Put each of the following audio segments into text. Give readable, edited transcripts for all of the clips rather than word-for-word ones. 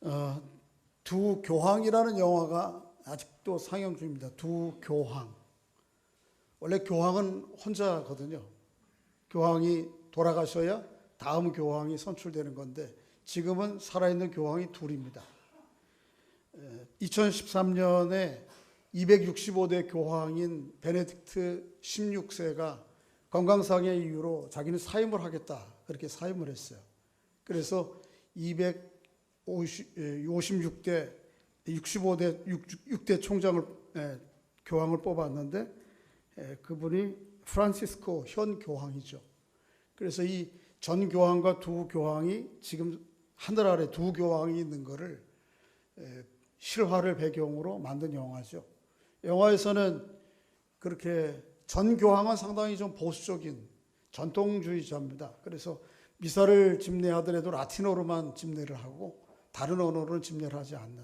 어, 두 교황이라는 영화가 아직도 상영 중입니다. 두 교황. 원래 교황은 혼자거든요. 교황이 돌아가셔야 다음 교황이 선출되는 건데 지금은 살아있는 교황이 둘입니다. 2013년에 265대 교황인 베네딕트 16세가 건강상의 이유로 자기는 사임을 하겠다 그렇게 사임을 했어요. 그래서 256대 6대 총장을 교황을 뽑았는데 그분이 프란시스코 현 교황이죠. 그래서 이 전 교황과 두 교황이 지금 하늘 아래 두 교황이 있는 거를 실화를 배경으로 만든 영화죠. 영화에서는 그렇게 전 교황은 상당히 좀 보수적인 전통주의자입니다. 그래서 미사를 집례하더라도 라틴어로만 집례를 하고 다른 언어로는 집례를 하지 않는,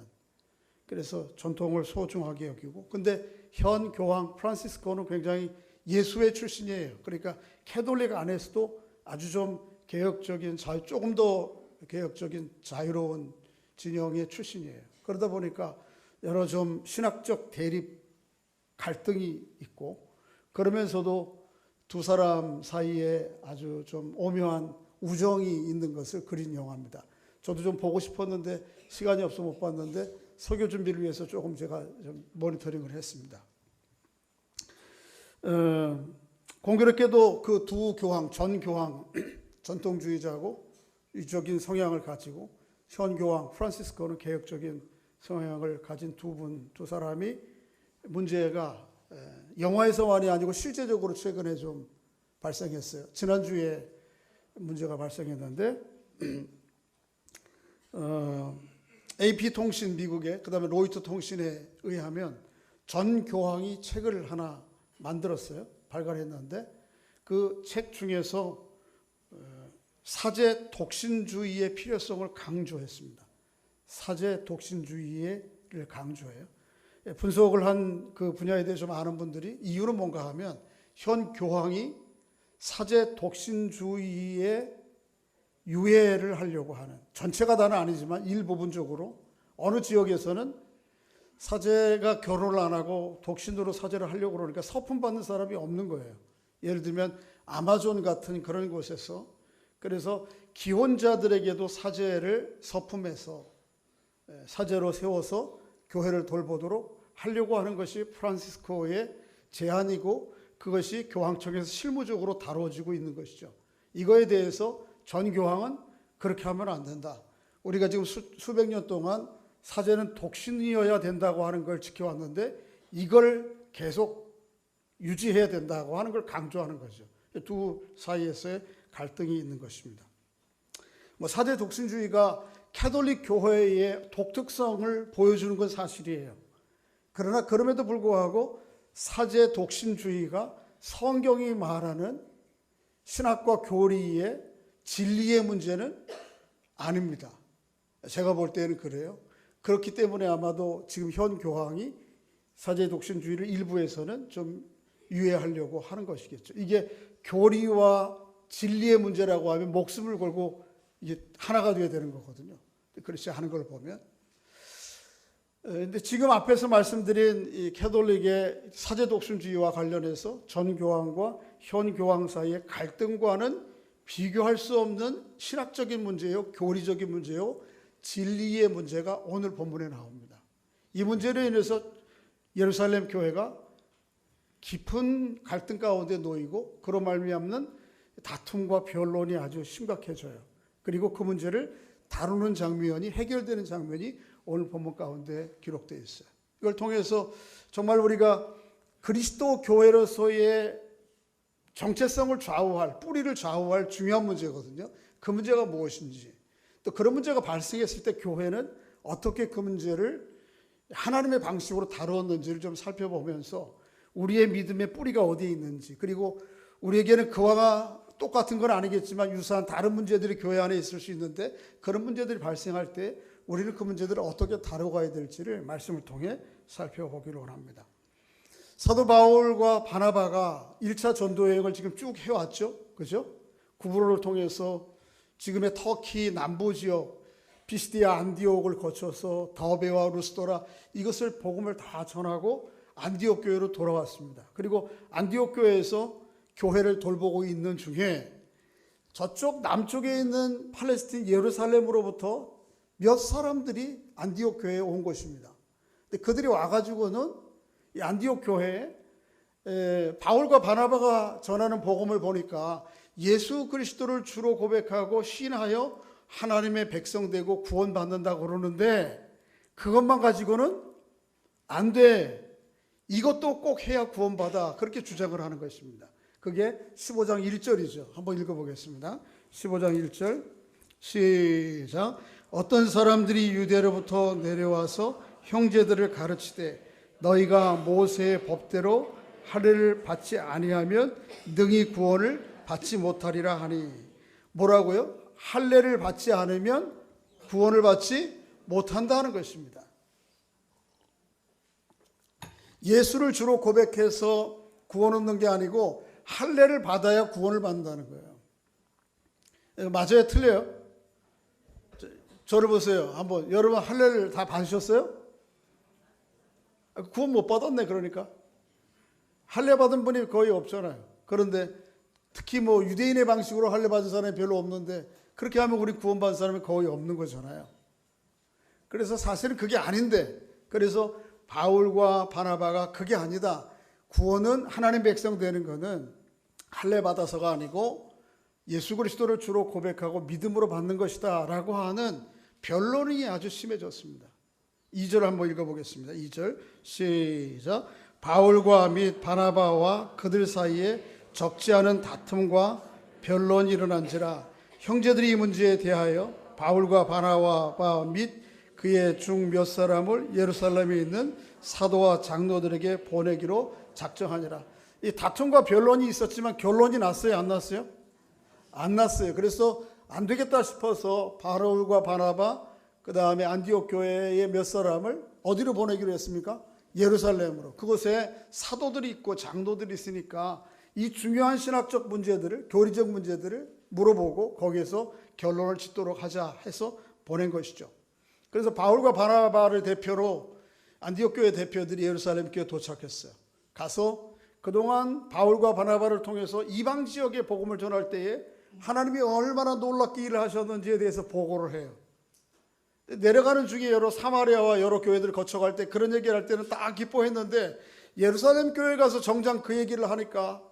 그래서 전통을 소중하게 여기고, 근데 현 교황 프란시스코는 굉장히 예수회 출신이에요. 그러니까 캐톨릭 안에서도 아주 좀 개혁적인, 조금 더 개혁적인 자유로운 진영의 출신이에요. 그러다 보니까 여러 좀 신학적 대립 갈등이 있고, 그러면서도 두 사람 사이에 아주 좀 오묘한 우정이 있는 것을 그린 영화입니다. 저도 좀 보고 싶었는데 시간이 없어 못 봤는데 설교 준비를 위해서 조금 제가 좀 모니터링을 했습니다. 공교롭게도 그 두 교황, 전 교황, 전통주의자고 유적인 성향을 가지고 현 교황 프란시스코는 개혁적인 성향을 가진 두 사람이 문제가 영화에서만이 아니고 실제적으로 최근에 좀 발생했어요. 지난주에 문제가 발생했는데 AP통신 미국의, 그 다음에 로이터 통신에 의하면 전 교황이 책을 하나 만들었어요. 발간했는데 그 책 중에서 사제 독신주의의 필요성을 강조했습니다. 사제 독신주의를 강조해요. 분석을 한 그 분야에 대해서 좀 아는 분들이 이유는 뭔가 하면 현 교황이 사제 독신주의의 유예를 하려고 하는, 전체가 다는 아니지만 일부분적으로 어느 지역에서는 사제가 결혼을 안 하고 독신으로 사제를 하려고 그러니까 서품 받는 사람이 없는 거예요. 예를 들면 아마존 같은 그런 곳에서, 그래서 기혼자들에게도 사제를 서품해서 사제로 세워서 교회를 돌보도록 하려고 하는 것이 프란시스코의 제안이고, 그것이 교황청에서 실무적으로 다뤄지고 있는 것이죠. 이거에 대해서 전 교황은 그렇게 하면 안 된다. 우리가 지금 수백 년 동안 사제는 독신이어야 된다고 하는 걸 지켜왔는데 이걸 계속 유지해야 된다고 하는 걸 강조하는 거죠. 두 사이에서의 갈등이 있는 것입니다. 사제 독신주의가 캐톨릭 교회의 독특성을 보여주는 건 사실이에요. 그러나 그럼에도 불구하고 사제 독신주의가 성경이 말하는 신학과 교리의 진리의 문제는 아닙니다. 제가 볼 때는 그래요. 그렇기 때문에 아마도 지금 현 교황이 사제 독신주의를 일부에서는 좀 유예하려고 하는 것이겠죠. 이게 교리와 진리의 문제라고 하면 목숨을 걸고 이게 하나가 되어야 되는 거거든요. 그렇지 않은 걸 보면. 근데 지금 앞에서 말씀드린 이 캐톨릭의 사제 독신주의와 관련해서 전 교황과 현 교황 사이의 갈등과는 비교할 수 없는 신학적인 문제요, 교리적인 문제요, 진리의 문제가 오늘 본문에 나옵니다. 이 문제로 인해서 예루살렘 교회가 깊은 갈등 가운데 놓이고 그로 말미암는 다툼과 변론이 아주 심각해져요. 그리고 그 문제를 다루는 장면이, 해결되는 장면이 오늘 본문 가운데 기록되어 있어요. 이걸 통해서 정말 우리가 그리스도 교회로서의 정체성을 좌우할, 뿌리를 좌우할 중요한 문제거든요. 그 문제가 무엇인지, 또 그런 문제가 발생했을 때 교회는 어떻게 그 문제를 하나님의 방식으로 다루었는지를 좀 살펴보면서 우리의 믿음의 뿌리가 어디에 있는지, 그리고 우리에게는 그와 똑같은 건 아니겠지만 유사한 다른 문제들이 교회 안에 있을 수 있는데 그런 문제들이 발생할 때 우리는 그 문제들을 어떻게 다뤄가야 될지를 말씀을 통해 살펴보기를 원합니다. 사도 바울과 바나바가 1차 전도 여행을 지금 쭉 해왔죠. 그죠? 구브로를 통해서 지금의 터키 남부 지역 비시디아 안디옥을 거쳐서 더베와 루스도라 이것을 복음을 다 전하고 안디옥 교회로 돌아왔습니다. 그리고 안디옥 교회에서 교회를 돌보고 있는 중에 저쪽 남쪽에 있는 팔레스틴 예루살렘으로부터 몇 사람들이 안디옥 교회에 온 것입니다. 근데 그들이 와가지고는 이 안디옥 교회에 바울과 바나바가 전하는 복음을 보니까 예수 그리스도를 주로 고백하고 신하여 하나님의 백성 되고 구원받는다고 그러는데 그것만 가지고는 안 돼. 이것도 꼭 해야 구원받아. 그렇게 주장을 하는 것입니다. 그게 15장 1절이죠. 한번 읽어보겠습니다. 15장 1절 시작. 어떤 사람들이 유대로부터 내려와서 형제들을 가르치되 너희가 모세의 법대로 할례를 받지 아니하면 능히 구원을 받지 못하리라 하니. 뭐라고요? 할례를 받지 않으면 구원을 받지 못한다는 것입니다. 예수를 주로 고백해서 구원 얻는 게 아니고 할례를 받아야 구원을 받는다는 거예요. 맞아요? 틀려요? 저를 보세요. 한번 여러분 할례를 다 받으셨어요? 구원 못 받았네. 그러니까 할례 받은 분이 거의 없잖아요. 그런데 특히 뭐 유대인의 방식으로 할례 받은 사람이 별로 없는데 그렇게 하면 우리 구원받은 사람이 거의 없는 거잖아요. 그래서 사실은 그게 아닌데, 그래서 바울과 바나바가 그게 아니다. 구원은 하나님 백성 되는 거는 할례 받아서가 아니고 예수 그리스도를 주로 고백하고 믿음으로 받는 것이다 라고 하는 변론이 아주 심해졌습니다. 2절 한번 읽어보겠습니다. 2절 시작. 바울과 및 바나바와 그들 사이에 적지 않은 다툼과 변론이 일어난지라 형제들이 이 문제에 대하여 바울과 바나바 및 그의 중 몇 사람을 예루살렘에 있는 사도와 장로들에게 보내기로 작정하니라. 이 다툼과 변론이 있었지만 결론이 났어요? 안 났어요? 안 났어요. 그래서 안 되겠다 싶어서 바울과 바나바 그 다음에 안디옥 교회의 몇 사람을 어디로 보내기로 했습니까? 예루살렘으로. 그곳에 사도들이 있고 장로들이 있으니까 이 중요한 신학적 문제들을, 교리적 문제들을 물어보고 거기에서 결론을 짓도록 하자 해서 보낸 것이죠. 그래서 바울과 바나바를 대표로 안디옥 교회 대표들이 예루살렘 교회에 도착했어요. 가서 그동안 바울과 바나바를 통해서 이방 지역에 복음을 전할 때에 하나님이 얼마나 놀랍게 일을 하셨는지에 대해서 보고를 해요. 내려가는 중에 여러 사마리아와 여러 교회들을 거쳐갈 때 그런 얘기를 할 때는 딱 기뻐했는데 예루살렘 교회에 가서 정작 그 얘기를 하니까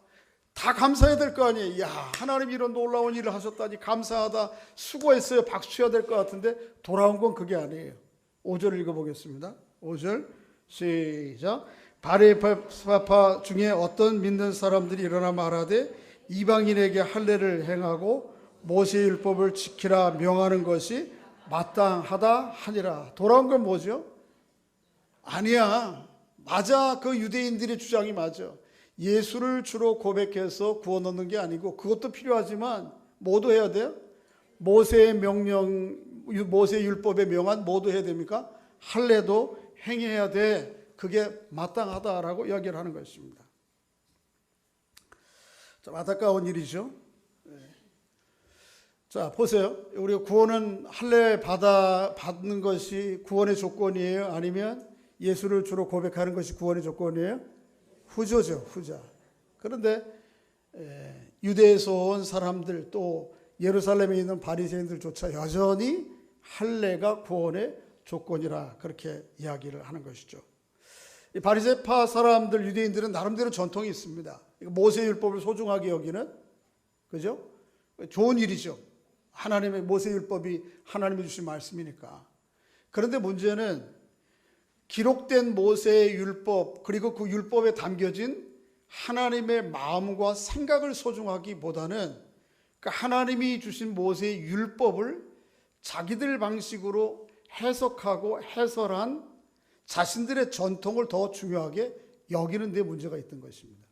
다 감사해야 될 거 아니에요. 야, 하나님이 이런 놀라운 일을 하셨다니 감사하다, 수고했어요, 박수 쳐야 될 것 같은데 돌아온 건 그게 아니에요. 5절 읽어보겠습니다. 5절 시작. 바리바파 중에 어떤 믿는 사람들이 일어나 말하되 이방인에게 할례를 행하고 모세율법을 지키라 명하는 것이 마땅하다 하니라. 돌아온 건 뭐죠? 아니야. 맞아. 그 유대인들의 주장이 맞아. 예수를 주로 고백해서 구원 얻는 게 아니고 그것도 필요하지만 뭐도 해야 돼요? 모세의 명령, 모세 율법에 명한 뭐도 해야 됩니까? 할례도 행해야 돼. 그게 마땅하다라고 이야기를 하는 것입니다. 좀 안타까운 일이죠. 자, 보세요. 우리가 구원은 할례 받는 것이 구원의 조건이에요? 아니면 예수를 주로 고백하는 것이 구원의 조건이에요? 후조죠, 후자. 그런데 유대에서 온 사람들 또 예루살렘에 있는 바리새인들조차 여전히 할례가 구원의 조건이라 그렇게 이야기를 하는 것이죠. 이 바리새파 사람들, 유대인들은 나름대로 전통이 있습니다. 모세 율법을 소중하게 여기는, 그죠? 좋은 일이죠. 하나님의 모세 율법이 하나님이 주신 말씀이니까. 그런데 문제는 기록된 모세의 율법, 그리고 그 율법에 담겨진 하나님의 마음과 생각을 소중하기보다는 그 하나님이 주신 모세의 율법을 자기들 방식으로 해석하고 해설한 자신들의 전통을 더 중요하게 여기는 데 문제가 있던 것입니다.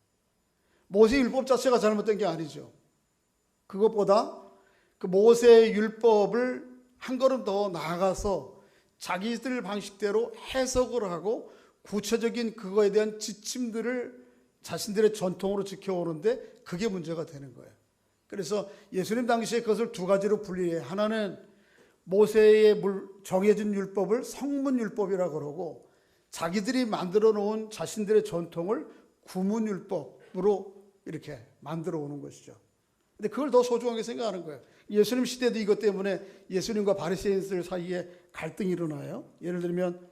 모세 율법 자체가 잘못된 게 아니죠. 그것보다 그 모세의 율법을 한 걸음 더 나아가서 자기들 방식대로 해석을 하고 구체적인 그거에 대한 지침들을 자신들의 전통으로 지켜오는데 그게 문제가 되는 거예요. 그래서 예수님 당시에 그것을 두 가지로 분리해요. 하나는 모세의 정해진 율법을 성문율법이라고 그러고 자기들이 만들어 놓은 자신들의 전통을 구문율법으로 이렇게 만들어 오는 것이죠. 근데 그걸 더 소중하게 생각하는 거예요. 예수님 시대도 이것 때문에 예수님과 바리새인들 사이에 갈등이 일어나요. 예를 들면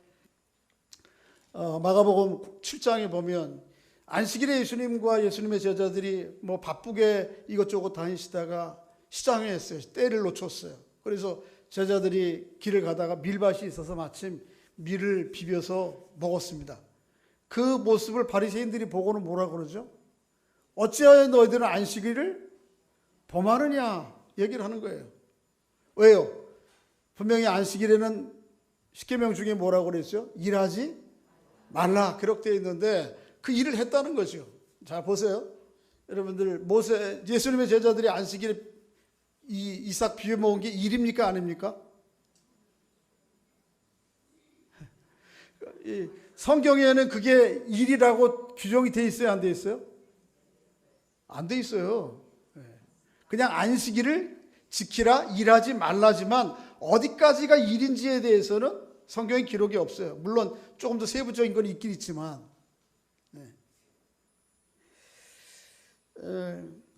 마가복음 7장에 보면 안식일에 예수님과 예수님의 제자들이 뭐 바쁘게 이것저것 다니시다가 시장에 했어요. 때를 놓쳤어요. 그래서 제자들이 길을 가다가 밀밭이 있어서 마침 밀을 비벼서 먹었습니다. 그 모습을 바리새인들이 보고는 뭐라 그러죠? 어찌하여 너희들은 안식일을 범하느냐 얘기를 하는 거예요. 왜요? 분명히 안식일에는 십계명 중에 뭐라고 그랬죠? 일하지 말라 기록되어 있는데 그 일을 했다는 거죠. 자 보세요. 여러분들 예수님의 제자들이 안식일에 이삭 비벼 먹은 게 일입니까 아닙니까? 성경에는 그게 일이라고 규정이 돼 있어요 안 돼 있어요? 안 돼 있어요. 그냥 안식일을 지키라 일하지 말라지만 어디까지가 일인지에 대해서는 성경에 기록이 없어요. 물론 조금 더 세부적인 건 있긴 있지만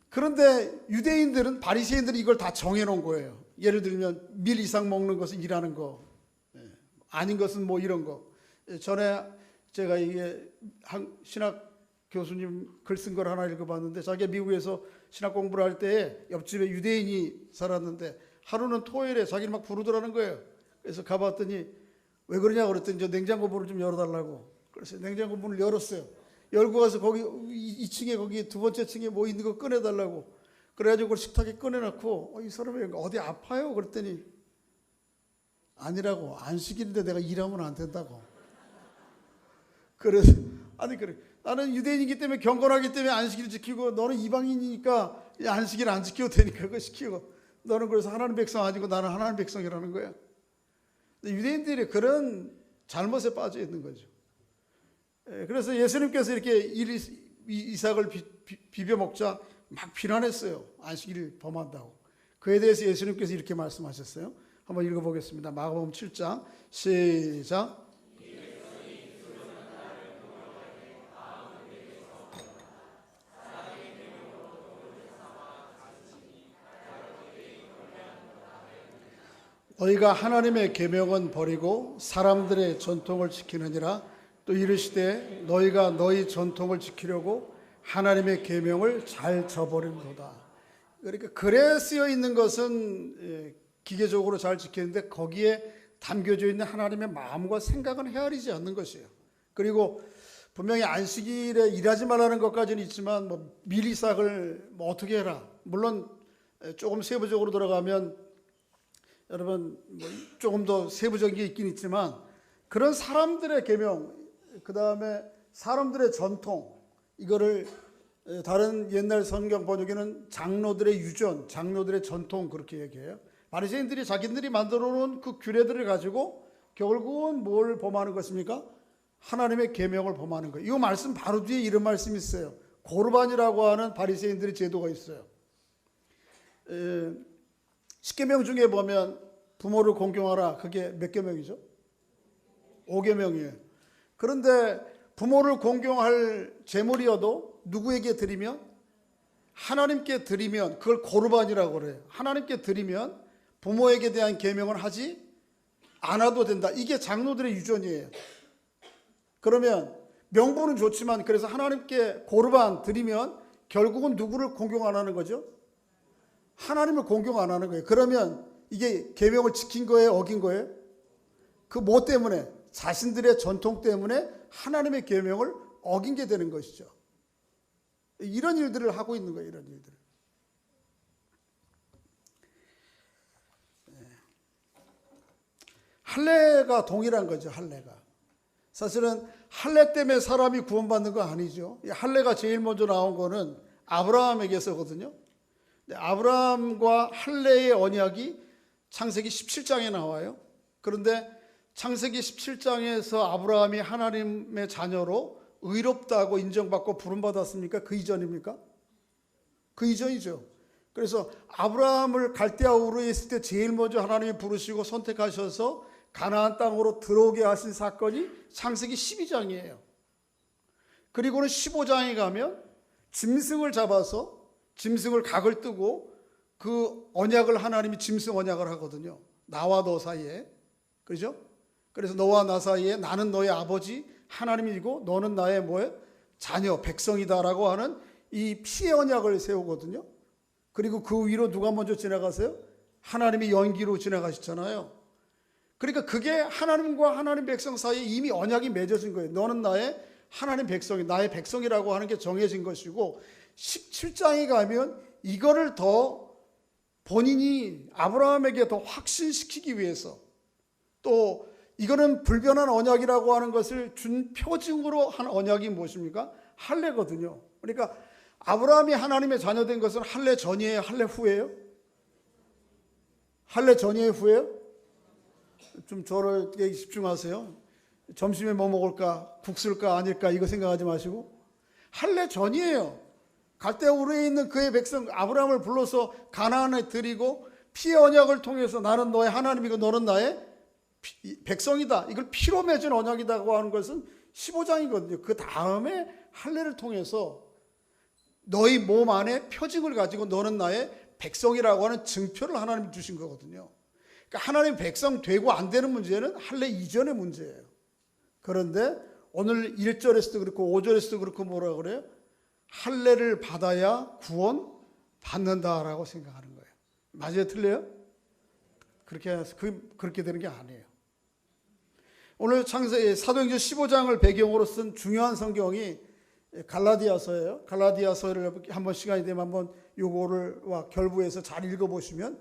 그런데 유대인들은 바리새인들은 이걸 다 정해놓은 거예요. 예를 들면 밀 이상 먹는 것은 일하는 거, 아닌 것은 뭐 이런 거. 전에 제가 이게 신학 교수님 글 쓴 걸 하나 읽어봤는데 자기가 미국에서 신학 공부를 할 때 옆집에 유대인이 살았는데 하루는 토요일에 자기를 막 부르더라는 거예요. 그래서 가봤더니 왜 그러냐 그랬더니 저 냉장고 문을 좀 열어달라고. 그래서 냉장고 문을 열었어요. 열고 가서 거기 2층에 거기 두 번째 층에 뭐 있는 거 꺼내달라고. 그래가지고 그걸 식탁에 꺼내놓고 이 사람이 어디 아파요? 그랬더니 아니라고. 안식일인데 내가 일하면 안 된다고. 그래서 아니 그래. 나는 유대인이기 때문에 경건하기 때문에 안식일 지키고 너는 이방인이니까 안식일 안 지켜도 되니까 그거 시키고 너는 그래서 하나님 백성 아니고 나는 하나님 백성이라는 거야. 유대인들이 그런 잘못에 빠져 있는 거죠. 그래서 예수님께서 이렇게 이삭을 비벼 먹자 막 비난했어요. 안식일 범한다고. 그에 대해서 예수님께서 이렇게 말씀하셨어요. 한번 읽어보겠습니다. 마가복음 7장 시작. 너희가 하나님의 계명은 버리고 사람들의 전통을 지키느니라. 또 이르시되 너희가 너희 전통을 지키려고 하나님의 계명을 잘 저버린도다. 그러니까 글에 쓰여 있는 것은 기계적으로 잘 지키는데 거기에 담겨져 있는 하나님의 마음과 생각은 헤아리지 않는 것이에요. 그리고 분명히 안식일에 일하지 말라는 것까지는 있지만 뭐 밀이삭을 뭐 어떻게 해라. 물론 조금 세부적으로 들어가면 여러분 뭐 조금 더 세부적인 게 있긴 있지만 그런 사람들의 계명, 그 다음에 사람들의 전통, 이거를 다른 옛날 성경 번역에는 장로들의 유전, 장로들의 전통 그렇게 얘기해요. 바리새인들이 자기들이 만들어 놓은 그 규례들을 가지고 결국은 뭘 범하는 것입니까? 하나님의 계명을 범하는 거예요. 이 말씀 바로 뒤에 이런 말씀이 있어요. 고르반이라고 하는 바리새인들의 제도가 있어요. 십계명 중에 보면 부모를 공경하라. 그게 몇 계명이죠? 5계명이에요. 그런데 부모를 공경할 제물이어도 누구에게 드리면? 하나님께 드리면 그걸 고르반이라고 그래요. 하나님께 드리면 부모에게 대한 계명을 하지 않아도 된다. 이게 장로들의 유전이에요. 그러면 명분은 좋지만 그래서 하나님께 고르반 드리면 결국은 누구를 공경 안 하는 거죠? 하나님을 공경 안 하는 거예요. 그러면 이게 계명을 지킨 거예요? 어긴 거예요? 그 뭐 때문에? 자신들의 전통 때문에 하나님의 계명을 어긴 게 되는 것이죠. 이런 일들을 하고 있는 거예요. 이런 일들을. 할례가 동일한 거죠. 할례가. 사실은 할례 때문에 사람이 구원받는 거 아니죠. 할례가 제일 먼저 나온 거는 아브라함에게서거든요. 아브라함과 할례의 언약이 창세기 17장에 나와요. 그런데 창세기 17장에서 아브라함이 하나님의 자녀로 의롭다고 인정받고 부름받았습니까? 그 이전입니까? 그 이전이죠. 그래서 아브라함을 갈대아 우르에 있을 때 제일 먼저 하나님이 부르시고 선택하셔서 가나안 땅으로 들어오게 하신 사건이 창세기 12장이에요. 그리고는 15장에 가면 짐승을 잡아서 짐승을 각을 뜨고 그 언약을 하나님이 짐승 언약을 하거든요. 나와 너 사이에. 그죠? 그래서 너와 나 사이에 나는 너의 아버지 하나님이고 너는 나의 뭐예요? 자녀 백성이다라고 하는 이 피의 언약을 세우거든요. 그리고 그 위로 누가 먼저 지나가세요? 하나님이 연기로 지나가시잖아요. 그러니까 그게 하나님과 하나님 백성 사이에 이미 언약이 맺어진 거예요. 너는 나의 하나님 백성이, 나의 백성이라고 하는 게 정해진 것이고, 17장에 가면 이거를 더 본인이 아브라함에게 더 확신시키기 위해서, 또 이거는 불변한 언약이라고 하는 것을 준 표징으로 한 언약이 무엇입니까? 할례거든요. 그러니까 아브라함이 하나님의 자녀된 것은 할례 전이에요? 할례 후예요? 할례 전이에요? 후예요? 좀 저를 집중하세요. 점심에 뭐 먹을까? 국 쓸까? 아닐까? 이거 생각하지 마시고 할례 전이에요. 갈대아 우르에 있는 그의 백성 아브라함을 불러서 가나안에 드리고 피의 언약을 통해서 나는 너의 하나님이고 너는 나의 백성이다. 이걸 피로 맺은 언약이라고 하는 것은 15장이거든요. 그 다음에 할례를 통해서 너희 몸 안에 표징을 가지고 너는 나의 백성이라고 하는 증표를 하나님이 주신 거거든요. 그러니까 하나님 백성 되고 안 되는 문제는 할례 이전의 문제예요. 그런데 오늘 1절에서도 그렇고 5절에서도 그렇고 뭐라 그래요? 할례를 받아야 구원 받는다라고 생각하는 거예요. 맞아요? 틀려요? 그렇게 되는 게 아니에요. 오늘 사도행전 15장을 배경으로 쓴 중요한 성경이 갈라디아서예요. 갈라디아서를 한번 시간이 되면 한번 요거를 결부해서 잘 읽어보시면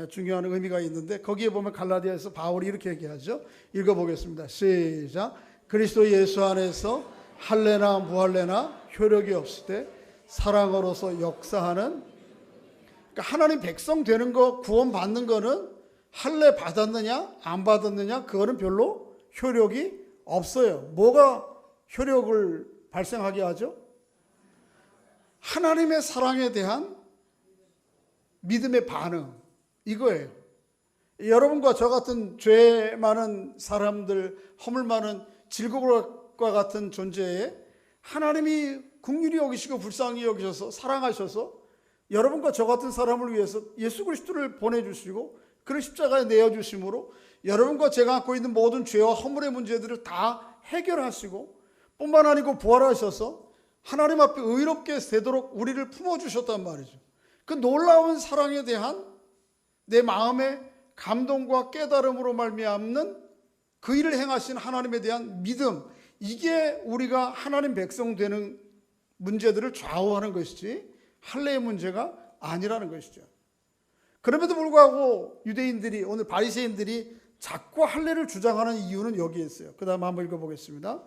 중요한 의미가 있는데, 거기에 보면 갈라디아에서 바울이 이렇게 얘기하죠. 읽어보겠습니다. 시작. 그리스도 예수 안에서 할례나 무할례나 효력이 없을 때 사랑으로서 역사하는, 그러니까 하나님 백성 되는 거, 구원 받는 거는 할례 받았느냐 안 받았느냐 그거는 별로 효력이 없어요. 뭐가 효력을 발생하게 하죠? 하나님의 사랑에 대한 믿음의 반응, 이거예요. 여러분과 저 같은 죄 많은 사람들, 허물 많은 질곡과 같은 존재에 하나님이 긍휼히 여기시고 불쌍히 여기셔서 사랑하셔서 여러분과 저 같은 사람을 위해서 예수 그리스도를 보내주시고 그를 십자가에 내어주심으로 여러분과 제가 갖고 있는 모든 죄와 허물의 문제들을 다 해결하시고, 뿐만 아니고 부활하셔서 하나님 앞에 의롭게 되도록 우리를 품어주셨단 말이죠. 그 놀라운 사랑에 대한 내 마음의 감동과 깨달음으로 말미암는 그 일을 행하신 하나님에 대한 믿음, 이게 우리가 하나님 백성 되는 문제들을 좌우하는 것이지 할례의 문제가 아니라는 것이죠. 그럼에도 불구하고 유대인들이, 오늘 바리새인들이 자꾸 할례를 주장하는 이유는 여기에 있어요. 그 다음 한번 읽어보겠습니다.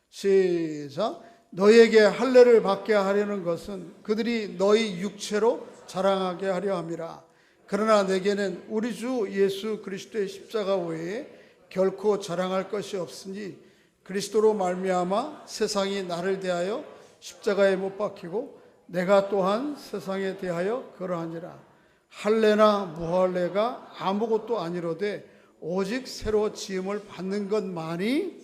시작. 너희에게 할례를 받게 하려는 것은 그들이 너희 육체로 자랑하게 하려 함이라. 그러나 내게는 우리 주 예수 그리스도의 십자가 외에 결코 자랑할 것이 없으니 그리스도로 말미암아 세상이 나를 대하여 십자가에 못 박히고 내가 또한 세상에 대하여 그러하니라. 할례나 무할례가 아무것도 아니로되 오직 새로 지음을 받는 것만이.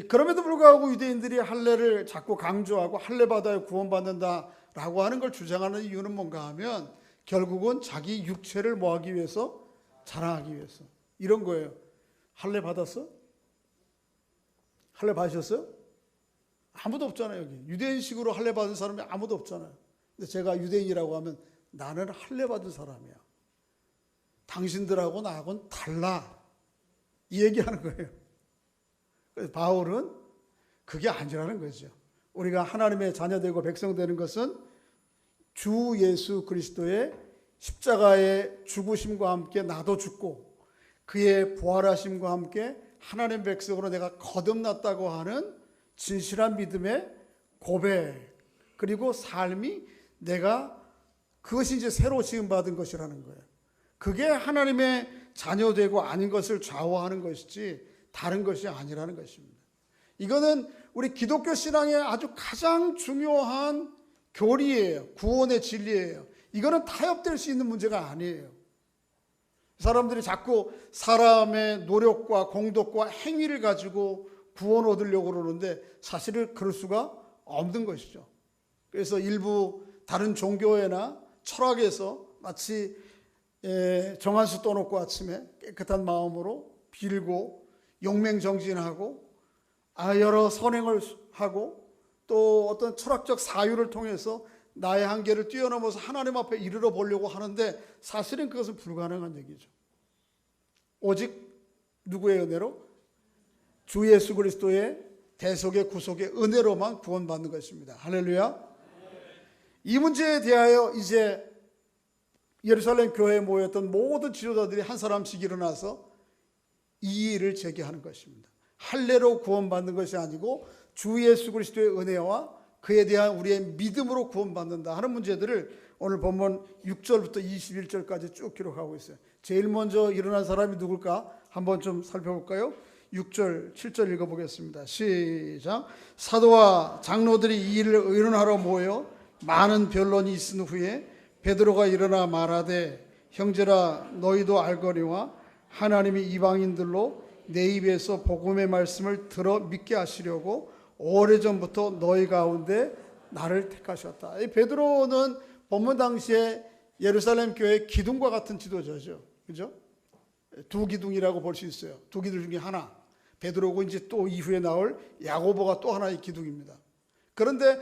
그럼에도 불구하고 유대인들이 할례를 자꾸 강조하고 할례 받아야 구원받는다라고 하는 걸 주장하는 이유는 뭔가 하면 결국은 자기 육체를 뭐하기 위해서? 자랑하기 위해서. 이런 거예요. 할례 받았어? 할례 받으셨어요? 아무도 없잖아요. 여기 유대인식으로 할례 받은 사람이 아무도 없잖아요. 근데 제가 유대인이라고 하면 나는 할례 받은 사람이야. 당신들하고 나하고는 달라. 이 얘기하는 거예요. 그래서 바울은 그게 아니라는 거죠. 우리가 하나님의 자녀되고 백성 되는 것은 주 예수 그리스도의 십자가의 죽으심과 함께 나도 죽고 그의 부활하심과 함께 하나님 백성으로 내가 거듭났다고 하는 진실한 믿음의 고백, 그리고 삶이 내가 그것이 이제 새로 지음받은 것이라는 거예요. 그게 하나님의 자녀되고 아닌 것을 좌우하는 것이지 다른 것이 아니라는 것입니다. 이거는 우리 기독교 신앙의 아주 가장 중요한 교리예요. 구원의 진리예요. 이거는 타협될 수 있는 문제가 아니에요. 사람들이 자꾸 사람의 노력과 공덕과 행위를 가지고 구원 얻으려고 그러는데 사실은 그럴 수가 없는 것이죠. 그래서 일부 다른 종교회나 철학에서 마치 정한수 떠놓고 아침에 깨끗한 마음으로 빌고 용맹정진하고 여러 선행을 하고 또 어떤 철학적 사유를 통해서 나의 한계를 뛰어넘어서 하나님 앞에 이르러 보려고 하는데 사실은 그것은 불가능한 얘기죠. 오직 누구의 은혜로? 주 예수 그리스도의 대속의 구속의 은혜로만 구원받는 것입니다. 할렐루야. 이 문제에 대하여 이제 예루살렘 교회에 모였던 모든 지도자들이 한 사람씩 일어나서 이의를 제기하는 것입니다. 할례로 구원받는 것이 아니고 주 예수 그리스도의 은혜와 그에 대한 우리의 믿음으로 구원받는다 하는 문제들을 오늘 본문 6절부터 21절까지 쭉 기록하고 있어요. 제일 먼저 일어난 사람이 누굴까? 한번 좀 살펴볼까요? 6절, 7절 읽어보겠습니다. 시작. 사도와 장로들이 이 일을 의논하러 모여 많은 변론이 있은 후에 베드로가 일어나 말하되 형제라 너희도 알거니와 하나님이 이방인들로 내 입에서 복음의 말씀을 들어 믿게 하시려고 오래전부터 너희 가운데 나를 택하셨다. 이 베드로는 본문 당시에 예루살렘 교회 기둥과 같은 지도자죠. 그죠? 두 기둥이라고 볼 수 있어요. 두 기둥 중에 하나. 베드로고 이제 또 이후에 나올 야고보가 또 하나의 기둥입니다. 그런데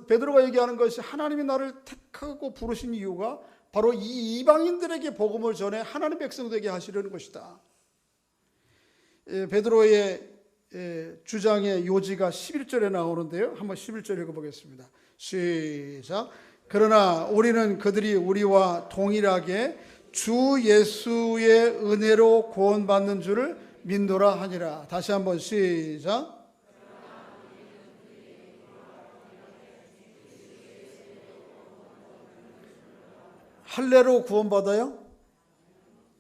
베드로가 얘기하는 것이 하나님이 나를 택하고 부르신 이유가 바로 이 이방인들에게 복음을 전해 하나님 백성 되게 하시려는 것이다. 베드로의 주장의 요지가 11절에 나오는데요. 한번 11절 읽어보겠습니다. 시작. 그러나 우리는 그들이 우리와 동일하게 주 예수의 은혜로 구원받는 줄을 믿노라 하니라. 다시 한번 시작. 할례로 구원받아요?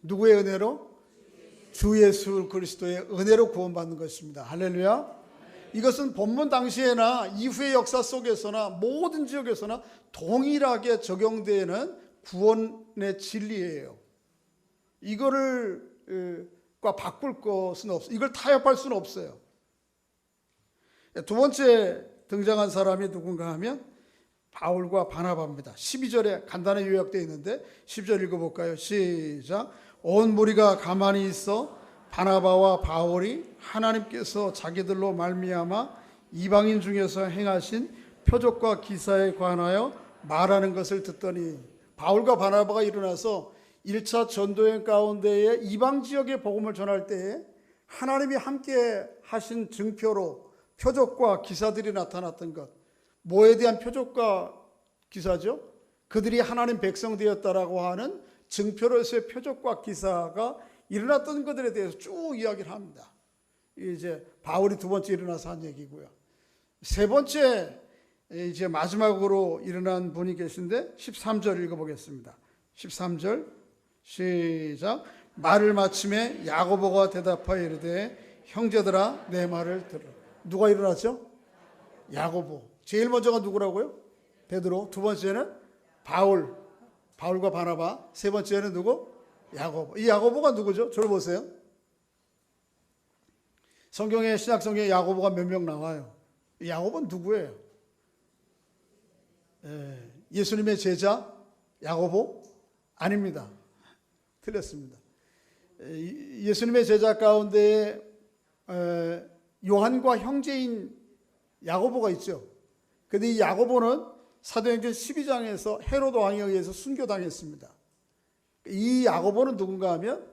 누구의 은혜로? 주 예수 그리스도의 은혜로 구원받는 것입니다. 할렐루야. 이것은 본문 당시에나 이후의 역사 속에서나 모든 지역에서나 동일하게 적용되는 구원의 진리예요. 이거를 바꿀 것은 없어요. 이걸 타협할 수는 없어요. 두 번째 등장한 사람이 누군가 하면 바울과 바나바입니다. 12절에 간단히 요약되어 있는데 10절 읽어볼까요? 시작. 온 무리가 가만히 있어 바나바와 바울이 하나님께서 자기들로 말미암아 이방인 중에서 행하신 표적과 기사에 관하여 말하는 것을 듣더니 바울과 바나바가 일어나서 1차 전도행 가운데에 이방 지역의 복음을 전할 때에 하나님이 함께 하신 증표로 표적과 기사들이 나타났던 것. 뭐에 대한 표적과 기사죠? 그들이 하나님 백성 되었다라고 하는 증표로서의 표적과 기사가 일어났던 것들에 대해서 쭉 이야기를 합니다. 이제 바울이 두 번째 일어나서 한 얘기고요. 세 번째 이제 마지막으로 일어난 분이 계신데 13절 읽어보겠습니다. 13절 시작. 말을 마침에 야고보가 대답하여 이르되 형제들아 내 말을 들으라. 누가 일어났죠? 야고보. 제일 먼저가 누구라고요? 베드로. 두 번째는 바울과 바나바. 세 번째는 누구? 야고보. 이 야고보가 누구죠? 저를 보세요. 성경에 신약 성경에 야고보가 몇 명 나와요. 야고보는 누구예요? 예수님의 제자 야고보? 아닙니다. 틀렸습니다. 예수님의 제자 가운데 요한과 형제인 야고보가 있죠. 그런데 이 야고보는 사도행전 12장에서 헤로드 왕에 의해서 순교당했습니다. 이 야고보는 누군가 하면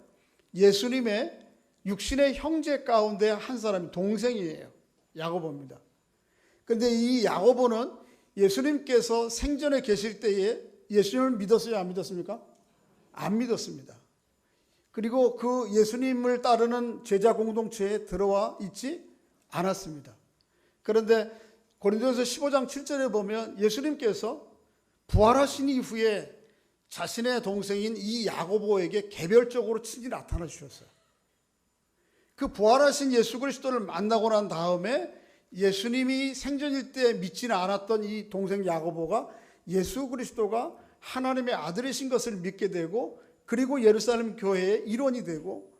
예수님의 육신의 형제 가운데 한 사람이 동생이에요. 야고보입니다. 그런데 이 야고보는 예수님께서 생전에 계실 때에 예수님을 믿었어요? 안 믿었습니까? 안 믿었습니다. 그리고 그 예수님을 따르는 제자 공동체에 들어와 있지 않았습니다. 그런데 고린도전서 15장 7절에 보면 예수님께서 부활하신 이후에 자신의 동생인 이 야고보에게 개별적으로 친히 나타나 주셨어요. 그 부활하신 예수 그리스도를 만나고 난 다음에 예수님이 생전일 때 믿지는 않았던 이 동생 야고보가 예수 그리스도가 하나님의 아들이신 것을 믿게 되고, 그리고 예루살렘 교회의 일원이 되고,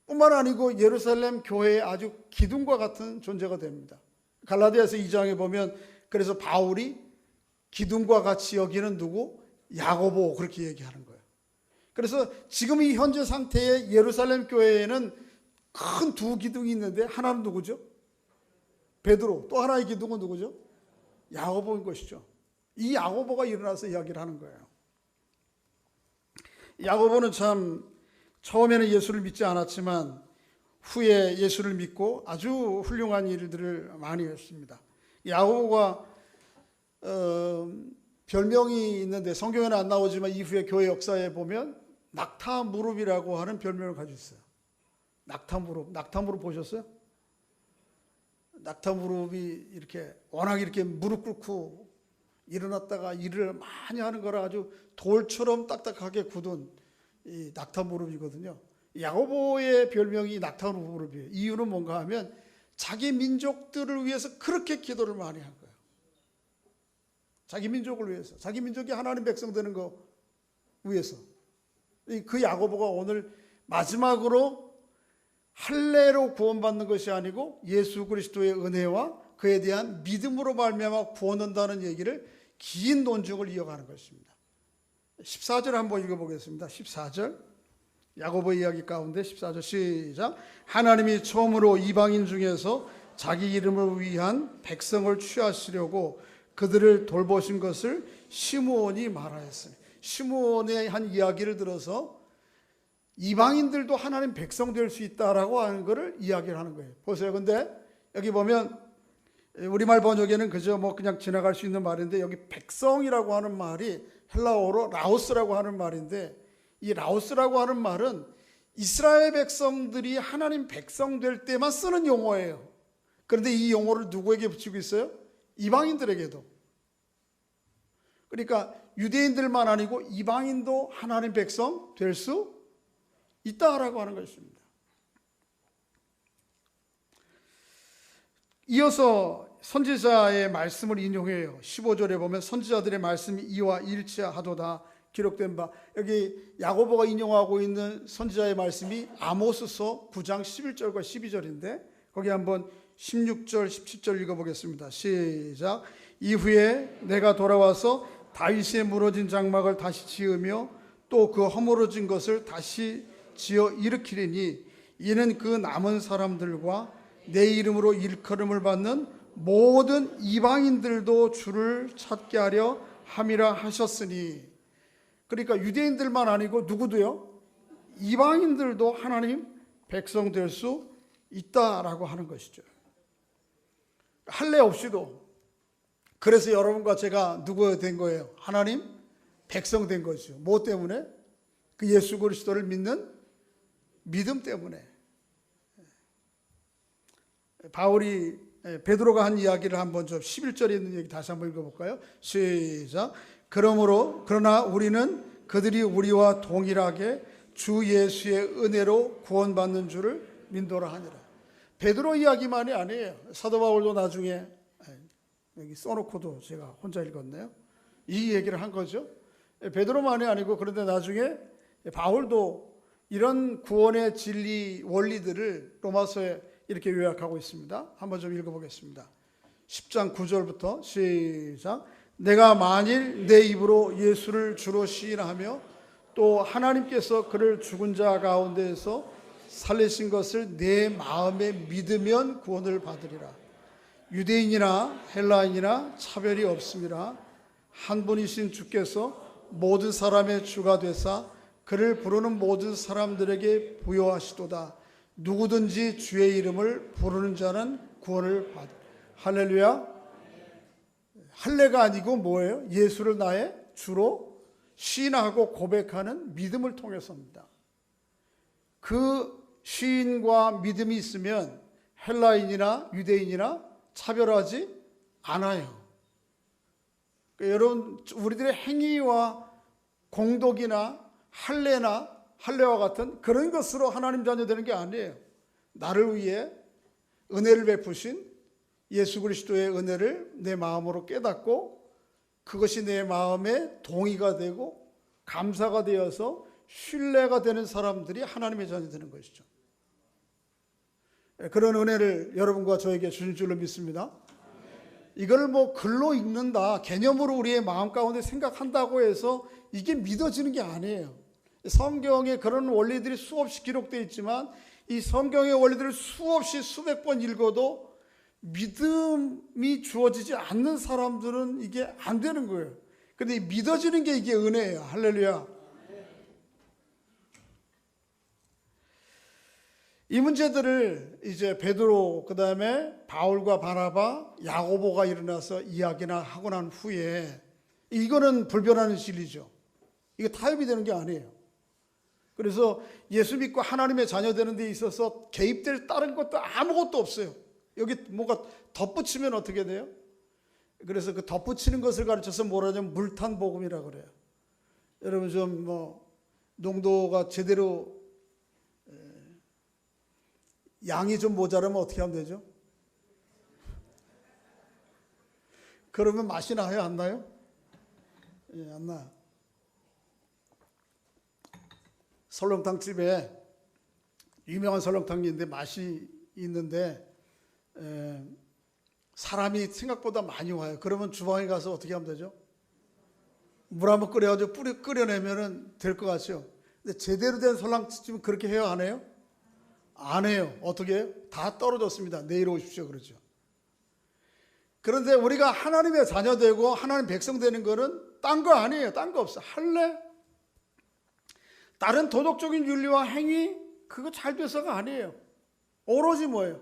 뿐만 아니고 예루살렘 교회의 아주 기둥과 같은 존재가 됩니다. 갈라디아서 2장에 보면 그래서 바울이 기둥과 같이 여기는 누구? 야고보, 그렇게 얘기하는 거예요. 그래서 지금 이 현재 상태의 예루살렘 교회에는 큰 두 기둥이 있는데 하나는 누구죠? 베드로. 또 하나의 기둥은 누구죠? 야고보인 것이죠. 이 야고보가 일어나서 이야기를 하는 거예요. 야고보는 참 처음에는 예수를 믿지 않았지만 후에 예수를 믿고 아주 훌륭한 일들을 많이 했습니다. 야고보가 별명이 있는데 성경에는 안 나오지만 이후에 교회 역사에 보면 낙타 무릎이라고 하는 별명을 가지고 있어요. 낙타 무릎. 낙타 무릎 보셨어요? 낙타 무릎이 이렇게 워낙 이렇게 무릎 꿇고 일어났다가 일을 많이 하는 거라 아주 돌처럼 딱딱하게 굳은 이 낙타 무릎이거든요. 야고보의 별명이 낙타 무릎이에요. 이유는 뭔가 하면 자기 민족들을 위해서 그렇게 기도를 많이 한 거예요. 자기 민족을 위해서, 자기 민족이 하나님 백성 되는 거 위해서. 그 야고보가 오늘 마지막으로 할례로 구원받는 것이 아니고 예수 그리스도의 은혜와 그에 대한 믿음으로 말미암아 구원 얻는다는 얘기를 긴 논증을 이어가는 것입니다. 14절 한번 읽어보겠습니다. 14절 야고보 이야기 가운데 14절 시작. 하나님이 처음으로 이방인 중에서 자기 이름을 위한 백성을 취하시려고 그들을 돌보신 것을 시므온이 말하였으니, 시므온의 한 이야기를 들어서 이방인들도 하나님 백성 될 수 있다라고 하는 것을 이야기를 하는 거예요. 보세요. 근데 여기 보면 우리말 번역에는 그저 그냥 지나갈 수 있는 말인데, 여기 백성이라고 하는 말이 헬라어로 라오스라고 하는 말인데, 이 라오스라고 하는 말은 이스라엘 백성들이 하나님 백성 될 때만 쓰는 용어예요. 그런데 이 용어를 누구에게 붙이고 있어요? 이방인들에게도. 그러니까 유대인들만 아니고 이방인도 하나님 백성 될 수 있다라고 하는 것입니다. 이어서 선지자의 말씀을 인용해요. 15절에 보면 선지자들의 말씀이 이와 일치하도다 기록된 바, 여기 야고보가 인용하고 있는 선지자의 말씀이 아모스서 9장 11절과 12절인데 거기 한번 16절 17절 읽어보겠습니다. 시작. 이후에 내가 돌아와서 다윗의 무너진 장막을 다시 지으며 또 그 허물어진 것을 다시 지어 일으키리니 이는 그 남은 사람들과 내 이름으로 일컬음을 받는 모든 이방인들도 주를 찾게 하려 함이라 하셨으니, 그러니까 유대인들만 아니고 누구도요? 이방인들도 하나님 백성 될 수 있다라고 하는 것이죠. 할례 없이도. 그래서 여러분과 제가 누구가 된 거예요? 하나님 백성 된 거죠. 뭐 때문에? 그 예수 그리스도를 믿는 믿음 때문에. 바울이 베드로가 한 이야기를 한번 좀 11절에 있는 얘기 다시 한번 읽어볼까요? 시작. 그러나 우리는 그들이 우리와 동일하게 주 예수의 은혜로 구원받는 줄을 믿노라 하니라. 베드로 이야기만이 아니에요. 사도 바울도 나중에 여기 써놓고도 제가 혼자 읽었네요. 이 얘기를 한 거죠. 베드로만이 아니고, 그런데 나중에 바울도 이런 구원의 진리 원리들을 로마서에 이렇게 요약하고 있습니다. 한번 좀 읽어보겠습니다. 10장 9절부터 시작. 내가 만일 내 입으로 예수를 주로 시인하며 또 하나님께서 그를 죽은 자 가운데에서 살리신 것을 내 마음에 믿으면 구원을 받으리라. 유대인이나 헬라인이나 차별이 없습니다. 한 분이신 주께서 모든 사람의 주가 되사 그를 부르는 모든 사람들에게 부여하시도다. 누구든지 주의 이름을 부르는 자는 구원을 받으리라. 할렐루야. 할례가 아니고 뭐예요? 예수를 나의 주로 시인하고 고백하는 믿음을 통해서입니다. 그 시인과 믿음이 있으면 헬라인이나 유대인이나 차별하지 않아요. 그러니까 여러분, 우리들의 행위와 공덕이나 할례와 같은 그런 것으로 하나님 자녀 되는 게 아니에요. 나를 위해 은혜를 베푸신 예수 그리스도의 은혜를 내 마음으로 깨닫고 그것이 내 마음에 동의가 되고 감사가 되어서 신뢰가 되는 사람들이 하나님의 자녀 되는 것이죠. 그런 은혜를 여러분과 저에게 주신 줄로 믿습니다. 이걸 뭐 글로 읽는다, 개념으로 우리의 마음 가운데 생각한다고 해서 이게 믿어지는 게 아니에요. 성경에 그런 원리들이 수없이 기록되어 있지만 이 성경의 원리들을 수없이 수백 번 읽어도 믿음이 주어지지 않는 사람들은 이게 안 되는 거예요. 근데 믿어지는 게 이게 은혜예요. 할렐루야. 이 문제들을 이제 베드로, 그 다음에 바울과 바나바, 야고보가 일어나서 이야기나 하고 난 후에 이거는 불변하는 진리죠. 이게 타협이 되는 게 아니에요. 그래서 예수 믿고 하나님의 자녀 되는 데 있어서 개입될 다른 것도 아무것도 없어요. 여기 뭔가 덧붙이면 어떻게 돼요? 그래서 그 덧붙이는 것을 가르쳐서 뭐라 하냐면 물탄 복음이라고 그래요. 여러분 좀 뭐 농도가 제대로 양이 좀 모자라면 어떻게 하면 되죠? 그러면 맛이 나요? 안 나요? 예, 안 나요. 설렁탕 집에 유명한 설렁탕인데 맛이 있는데 사람이 생각보다 많이 와요. 그러면 주방에 가서 어떻게 하면 되죠? 물 한번 끓여가지고 끓여내면 될 것 같죠? 근데 제대로 된 설렁탕집은 그렇게 해요? 안 해요? 안 해요. 어떻게 해요? 다 떨어졌습니다. 내일 오십시오. 그러죠. 그런데 우리가 하나님의 자녀 되고 하나님 백성 되는 거는 딴 거 아니에요. 딴 거 없어. 할래? 다른 도덕적인 윤리와 행위 그거 잘 돼서가 아니에요. 오로지 뭐예요?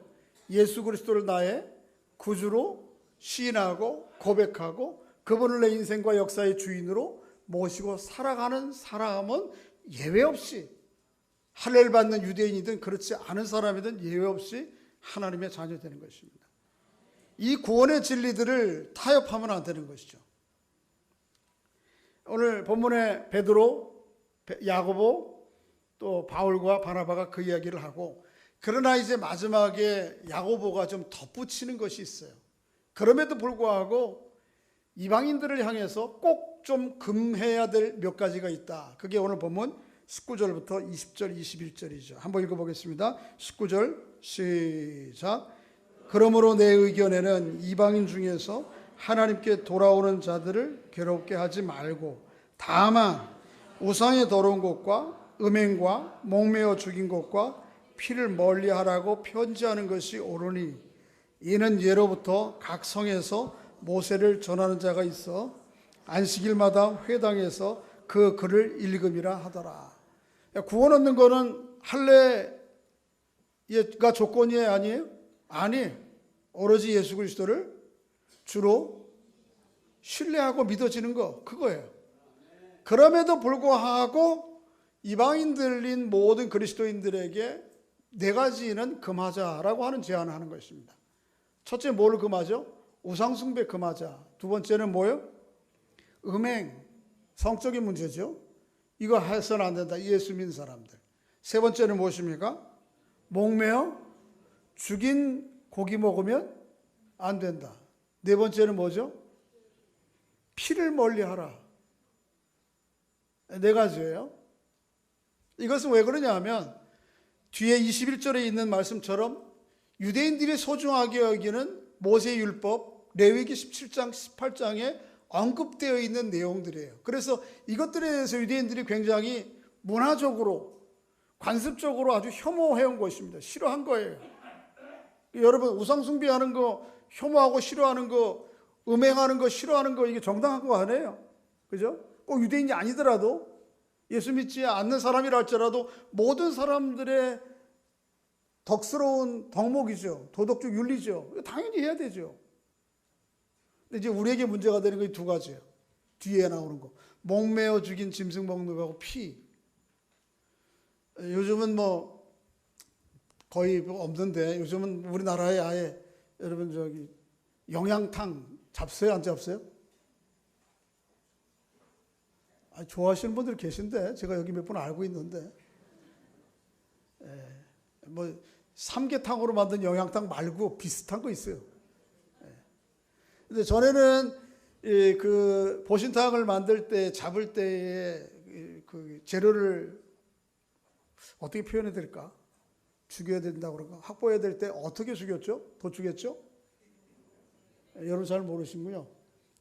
예수 그리스도를 나의 구주로 시인하고 고백하고 그분을 내 인생과 역사의 주인으로 모시고 살아가는 사람은 예외 없이 할례를 받는 유대인이든 그렇지 않은 사람이든 예외 없이 하나님의 자녀 되는 것입니다. 이 구원의 진리들을 타협하면 안 되는 것이죠. 오늘 본문에 베드로, 야고보, 또 바울과 바나바가 그 이야기를 하고, 그러나 이제 마지막에 야고보가 좀 덧붙이는 것이 있어요. 그럼에도 불구하고 이방인들을 향해서 꼭 좀 금해야 될 몇 가지가 있다. 그게 오늘 본문 19절부터 20절, 21절이죠. 한번 읽어보겠습니다. 19절 시작. 그러므로 내 의견에는 이방인 중에서 하나님께 돌아오는 자들을 괴롭게 하지 말고 다만 우상의 더러운 것과 음행과 목매어 죽인 것과 피를 멀리하라고 편지하는 것이 옳으니 이는 예로부터 각 성에서 모세를 전하는 자가 있어 안식일마다 회당에서 그 글을 읽음이라 하더라. 구원 얻는 거는 할례가 조건이에요? 아니에요? 아니에요. 오로지 예수 그리스도를 주로 신뢰하고 믿어지는 거, 그거예요. 그럼에도 불구하고 이방인들인 모든 그리스도인들에게 네 가지는 금하자라고 하는 제안을 하는 것입니다. 첫째, 뭘 금하죠? 우상숭배 금하자. 두 번째는 뭐예요? 음행, 성적인 문제죠. 이거 해서는 안 된다. 예수 믿는 사람들. 세 번째는 무엇입니까? 목매어 죽인 고기 먹으면 안 된다. 네 번째는 뭐죠? 피를 멀리하라. 네 가지예요. 이것은 왜 그러냐 하면 뒤에 21절에 있는 말씀처럼 유대인들이 소중하게 여기는 모세율법, 레위기 17장, 18장에 언급되어 있는 내용들이에요. 그래서 이것들에 대해서 유대인들이 굉장히 문화적으로, 관습적으로 아주 혐오해온 것입니다. 싫어한 거예요. 여러분, 우상숭배하는 거 혐오하고 싫어하는 거, 음행하는 거 싫어하는 거, 이게 정당한 거 아니에요. 그죠? 꼭 유대인이 아니더라도, 예수 믿지 않는 사람이라 할지라도 모든 사람들의 덕스러운 덕목이죠. 도덕적 윤리죠. 당연히 해야 되죠. 근데 이제 우리에게 문제가 되는 건 이 두 가지예요. 뒤에 나오는 거. 목매어 죽인 짐승 먹는 거하고 피. 요즘은 뭐 거의 없는데 요즘은 우리나라에 아예 여러분 저기 영양탕 잡어요? 안 잡어요? 좋아하시는 분들 계신데 제가 여기 몇 분 알고 있는데 뭐 삼계탕으로 만든 영양탕 말고 비슷한 거 있어요. 근데 전에는 그 보신탕을 만들 때 잡을 때에 그 재료를 어떻게 표현해야 될까? 죽여야 된다고 그런가? 확보해야 될 때 어떻게 죽였죠? 도축했죠? 여러분 잘 모르시군요.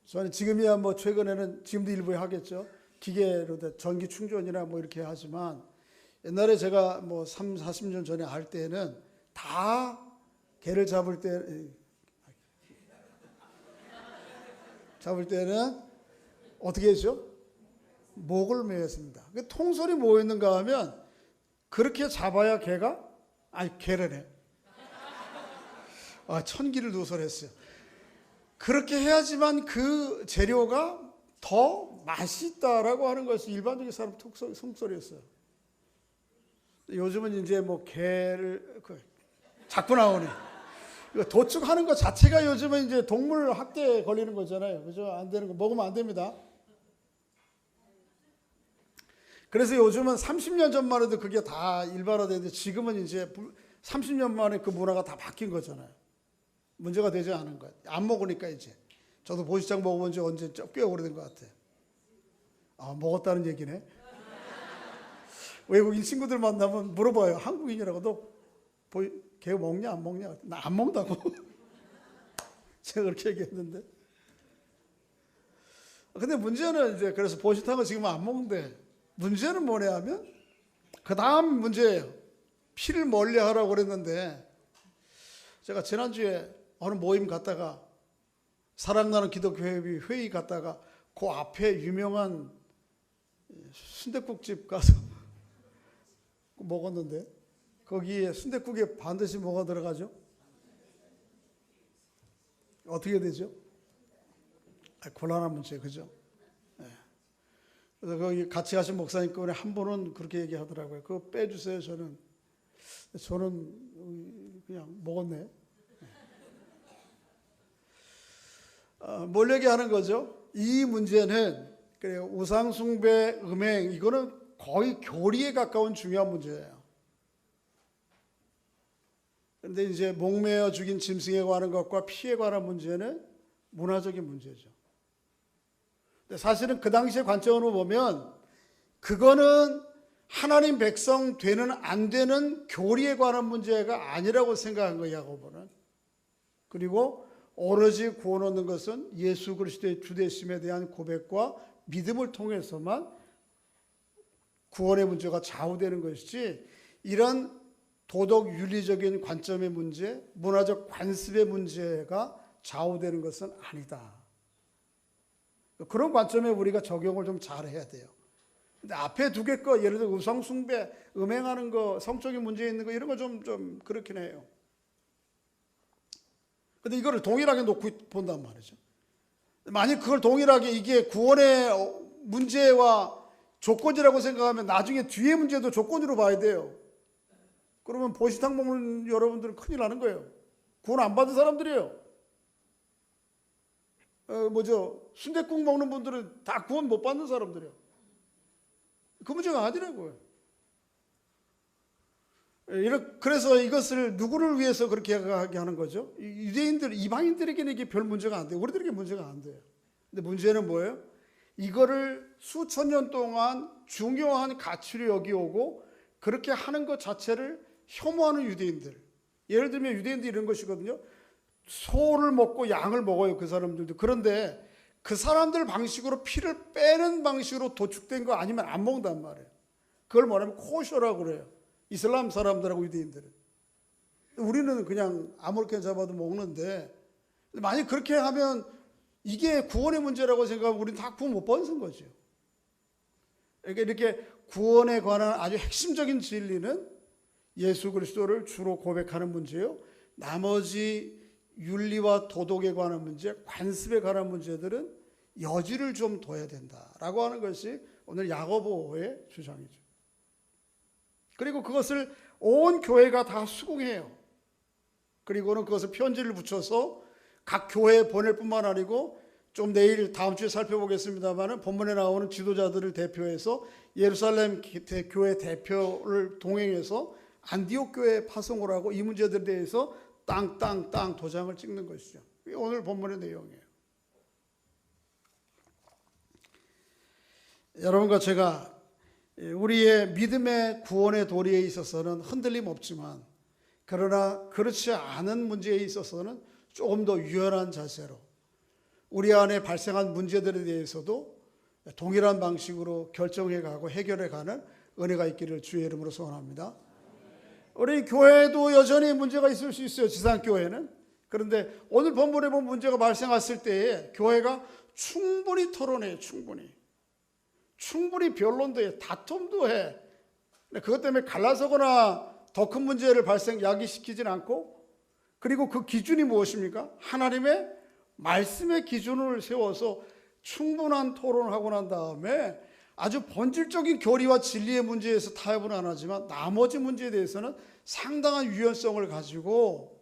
저는 지금이야 뭐 최근에는 지금도 일부에 하겠죠. 기계로 전기 충전이나 뭐 이렇게 하지만 옛날에 제가 뭐 3, 40년 전에 할 때는 다 개를 잡을 때는 어떻게 했죠? 목을 매었습니다. 통솔이 뭐 있는가 하면 그렇게 잡아야 개가 개를 천기를 누설했어요. 그렇게 해야지만 그 재료가 더 맛있다라고 하는 것이 일반적인 사람 속설이었어요. 요즘은 이제 뭐 개를 자꾸 나오네. 도축하는 것 자체가 요즘은 이제 동물 학대에 걸리는 거잖아요. 그죠? 안 되는 거 먹으면 안 됩니다. 그래서 요즘은 30년 전만 해도 그게 다 일반화되는데 지금은 이제 30년 만에 그 문화가 다 바뀐 거잖아요. 문제가 되지 않은 거예요. 안 먹으니까 이제. 저도 보시장 먹어본 지 언제 꽤 오래된 것 같아요. 먹었다는 얘기네. 외국인 친구들 만나면 물어봐요. 한국인이라고 너 개 먹냐 안 먹냐? 나 안 먹는다고. 제가 그렇게 얘기했는데. 근데 문제는 이제 그래서 보시탕은 지금 안 먹는데 문제는 뭐냐 하면 그 다음 문제예요. 피를 멀리 하라고 그랬는데 제가 지난주에 어느 모임 갔다가 사랑나는 기독교회의 회의 갔다가 그 앞에 유명한 순댓국집 가서 먹었는데 거기에 순댓국에 반드시 뭐가 들어가죠? 어떻게 되죠? 곤란한 문제, 그죠? 네. 그래서 거기 같이 가신 목사님께 한 분은 그렇게 얘기하더라고요. 그거 빼주세요. 저는 그냥 먹었네. 뭘 얘기하는 거죠? 이 문제는 그래요. 우상숭배, 음행 이거는 거의 교리에 가까운 중요한 문제예요. 그런데 이제 목매어 죽인 짐승에 관한 것과 피에 관한 문제는 문화적인 문제죠. 근데 사실은 그 당시의 관점으로 보면 그거는 하나님 백성 되는 안 되는 교리에 관한 문제가 아니라고 생각한 거예요. 야고보는. 그리고 오로지 구원 얻는 것은 예수 그리스도의 주되심에 대한 고백과 믿음을 통해서만 구원의 문제가 좌우되는 것이지 이런 도덕 윤리적인 관점의 문제, 문화적 관습의 문제가 좌우되는 것은 아니다. 그런 관점에 우리가 적용을 좀 잘해야 돼요. 근데 앞에 두 개 거, 예를 들어 우상숭배, 음행하는 거, 성적인 문제 있는 거 이런 거 좀 그렇긴 해요. 근데 이거를 동일하게 놓고 본단 말이죠. 만약 그걸 동일하게 이게 구원의 문제와 조건이라고 생각하면 나중에 뒤에 문제도 조건으로 봐야 돼요. 그러면 보시탕 먹는 여러분들은 큰일 나는 거예요. 구원 안 받은 사람들이에요. 순댓국 먹는 분들은 다 구원 못 받는 사람들이에요. 그 문제가 아니라고요. 그래서 이것을 누구를 위해서 그렇게 하게 하는 거죠? 유대인들, 이방인들에게는 이게 별 문제가 안 돼요. 우리들에게 문제가 안 돼요. 근데 문제는 뭐예요? 이거를 수천 년 동안 중요한 가치로 여기오고 그렇게 하는 것 자체를 혐오하는 유대인들. 예를 들면 유대인들이 이런 것이거든요. 소를 먹고 양을 먹어요. 그 사람들도. 그런데 그 사람들 방식으로 피를 빼는 방식으로 도축된 거 아니면 안 먹는단 말이에요. 그걸 뭐냐면 코셔라고 그래요. 이슬람 사람들하고 유대인들은. 우리는 그냥 아무렇게나 잡아도 먹는데 만약 그렇게 하면 이게 구원의 문제라고 생각하면 우리는 다 구원 못 받는 거죠. 그러니까 이렇게 구원에 관한 아주 핵심적인 진리는 예수 그리스도를 주로 고백하는 문제요. 나머지 윤리와 도덕에 관한 문제, 관습에 관한 문제들은 여지를 좀 둬야 된다라고 하는 것이 오늘 야고보의 주장이죠. 그리고 그것을 온 교회가 다 수긍해요. 그리고는 그것을 편지를 붙여서 각 교회에 보낼 뿐만 아니고 좀 내일 다음 주에 살펴보겠습니다만 본문에 나오는 지도자들을 대표해서 예루살렘 교회 대표를 동행해서 안디옥 교회에 파송을 하고 이 문제들에 대해서 땅 도장을 찍는 것이죠. 이게 오늘 본문의 내용이에요. 여러분과 제가 우리의 믿음의 구원의 도리에 있어서는 흔들림 없지만, 그러나 그렇지 않은 문제에 있어서는 조금 더 유연한 자세로 우리 안에 발생한 문제들에 대해서도 동일한 방식으로 결정해 가고 해결해 가는 은혜가 있기를 주의 이름으로 소원합니다. 우리 교회도 여전히 문제가 있을 수 있어요, 지상교회는. 그런데 오늘 본문에 보면 문제가 발생했을 때에 교회가 충분히 토론해요. 충분히 변론도 해, 다툼도 해. 그것 때문에 갈라서거나 더 큰 문제를 야기시키진 않고, 그리고 그 기준이 무엇입니까? 하나님의 말씀의 기준을 세워서 충분한 토론을 하고 난 다음에 아주 본질적인 교리와 진리의 문제에서 타협은 안 하지만 나머지 문제에 대해서는 상당한 유연성을 가지고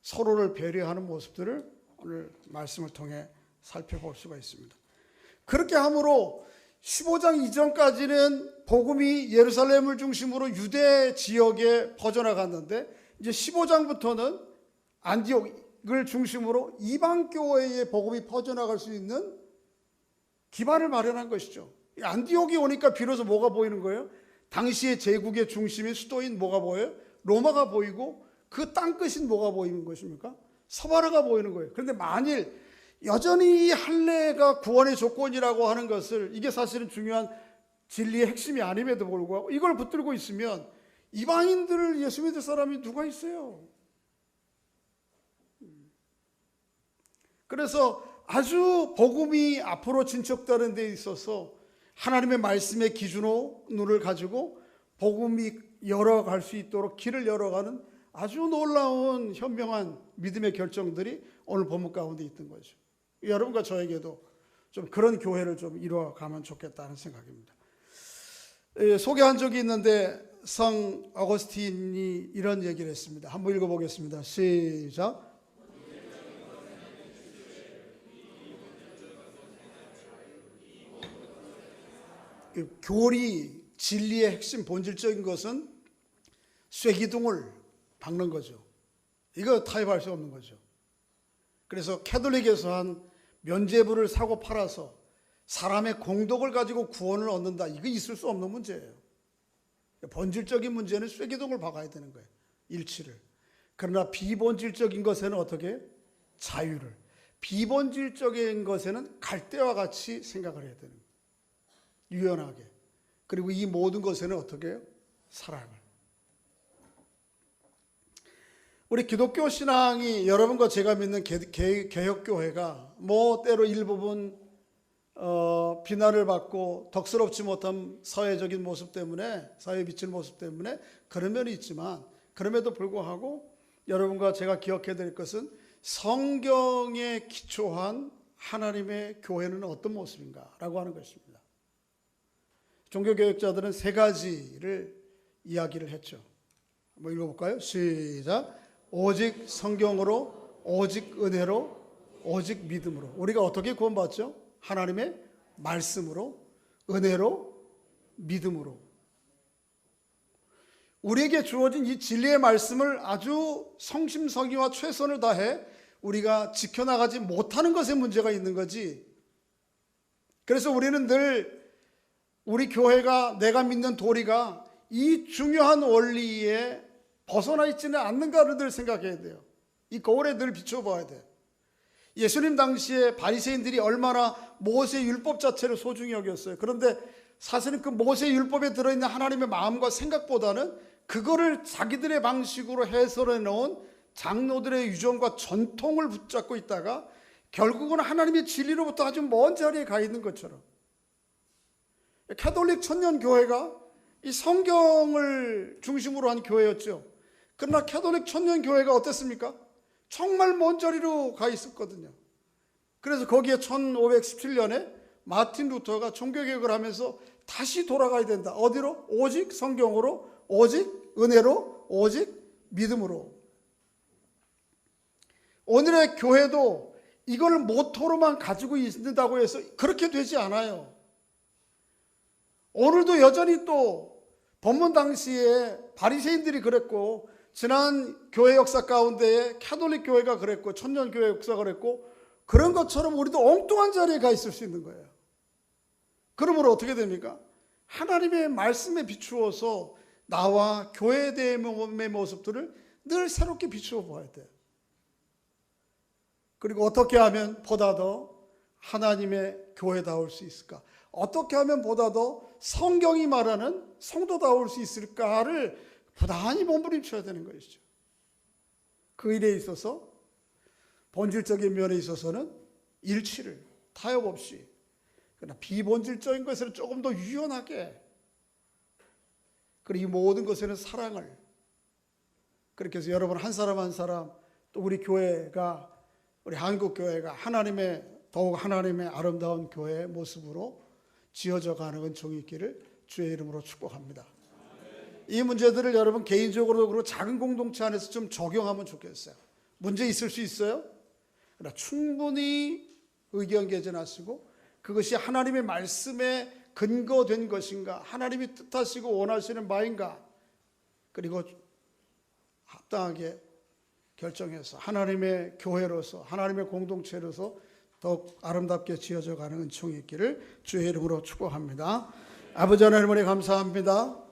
서로를 배려하는 모습들을 오늘 말씀을 통해 살펴볼 수가 있습니다. 그렇게 함으로 15장 이전까지는 복음이 예루살렘을 중심으로 유대 지역에 퍼져나갔는데, 이제 15장부터는 안디옥을 중심으로 이방 교회의 복음이 퍼져나갈 수 있는 기반을 마련한 것이죠. 안디옥이 오니까 비로소 뭐가 보이는 거예요? 당시의 제국의 중심인 수도인 뭐가 보여요? 로마가 보이고, 그 땅끝인 뭐가 보이는 것입니까? 서바라가 보이는 거예요. 그런데 만일 여전히 이 할례가 구원의 조건이라고 하는 것을, 이게 사실은 중요한 진리의 핵심이 아님에도 불구하고 이걸 붙들고 있으면 이방인들을 예수 믿을 사람이 누가 있어요? 그래서 아주 복음이 앞으로 진척되는 데 있어서 하나님의 말씀의 기준을 가지고 복음이 열어갈 수 있도록 길을 열어가는 아주 놀라운 현명한 믿음의 결정들이 오늘 본문 가운데 있던 거죠. 여러분과 저에게도 좀 그런 교회를 좀 이루어가면 좋겠다는 생각입니다. 소개한 적이 있는데 성 어거스틴이 이런 얘기를 했습니다. 한번 읽어보겠습니다. 시작. 교리, 진리의 핵심 본질적인 것은 쇠기둥을 박는 거죠. 이거 타협할 수 없는 거죠. 그래서 캐톨릭에서 한 면죄부를 사고 팔아서 사람의 공덕을 가지고 구원을 얻는다, 이거 있을 수 없는 문제예요. 본질적인 문제는 쇠기둥을 박아야 되는 거예요, 일치를. 그러나 비본질적인 것에는 어떻게? 자유를. 비본질적인 것에는 갈대와 같이 생각을 해야 되는 거예요, 유연하게. 그리고 이 모든 것에는 어떻게 해요? 사랑을. 우리 기독교 신앙이, 여러분과 제가 믿는 개혁교회가 때로 일부분 비난을 받고 덕스럽지 못한 사회적인 모습 때문에, 사회에 비치는 모습 때문에 그런 면이 있지만, 그럼에도 불구하고 여러분과 제가 기억해야 될 것은 성경에 기초한 하나님의 교회는 어떤 모습인가 라고 하는 것입니다. 종교개혁자들은 세 가지를 이야기를 했죠. 한번 읽어볼까요? 시작. 오직 성경으로, 오직 은혜로, 오직 믿음으로. 우리가 어떻게 구원받죠? 하나님의 말씀으로, 은혜로, 믿음으로. 우리에게 주어진 이 진리의 말씀을 아주 성심성의와 최선을 다해 우리가 지켜나가지 못하는 것에 문제가 있는 거지. 그래서 우리는 늘 우리 교회가, 내가 믿는 도리가 이 중요한 원리에 벗어나 있지는 않는가를 늘 생각해야 돼요. 이 거울에 늘 비춰봐야 돼요. 예수님 당시에 바리새인들이 얼마나 모세 율법 자체를 소중히 여겼어요. 그런데 사실은 그 모세 율법에 들어있는 하나님의 마음과 생각보다는 그거를 자기들의 방식으로 해설해 놓은 장로들의 유전과 전통을 붙잡고 있다가 결국은 하나님의 진리로부터 아주 먼 자리에 가 있는 것처럼, 캐톨릭 천년교회가 이 성경을 중심으로 한 교회였죠. 그러나 캐톨릭 천년교회가 어땠습니까? 정말 먼 자리로 가 있었거든요. 그래서 거기에 1517년에 마틴 루터가 종교개혁을 하면서 다시 돌아가야 된다. 어디로? 오직 성경으로, 오직 은혜로, 오직 믿음으로. 오늘의 교회도 이걸 모토로만 가지고 있는다고 해서 그렇게 되지 않아요. 오늘도 여전히 또 본문 당시에 바리새인들이 그랬고, 지난 교회 역사 가운데에 캐톨릭 교회가 그랬고, 천년교회 역사가 그랬고, 그런 것처럼 우리도 엉뚱한 자리에 가 있을 수 있는 거예요. 그러므로 어떻게 됩니까? 하나님의 말씀에 비추어서 나와 교회에 대한 모습들을 늘 새롭게 비추어 보아야 돼요. 그리고 어떻게 하면 보다 더 하나님의 교회다울 수 있을까? 어떻게 하면 보다 더 성경이 말하는 성도다울 수 있을까를 부단히 몸부림쳐야 되는 것이죠. 그 일에 있어서 본질적인 면에 있어서는 일치를 타협 없이, 그러나 비본질적인 것에는 조금 더 유연하게, 그리고 이 모든 것에는 사랑을, 그렇게 해서 여러분 한 사람 한 사람, 또 우리 교회가, 우리 한국교회가 더욱 하나님의 아름다운 교회의 모습으로 지어져 가는 은총이 있기를 주의 이름으로 축복합니다. 이 문제들을 여러분 개인적으로도 그리고 작은 공동체 안에서 좀 적용하면 좋겠어요. 문제 있을 수 있어요. 그러나 충분히 의견 개진하시고 그것이 하나님의 말씀에 근거된 것인가, 하나님이 뜻하시고 원하시는 바인가, 그리고 합당하게 결정해서 하나님의 교회로서, 하나님의 공동체로서 더욱 아름답게 지어져 가는 은총이 있기를 주의 이름으로 축복합니다. 아버지 하나님 감사합니다.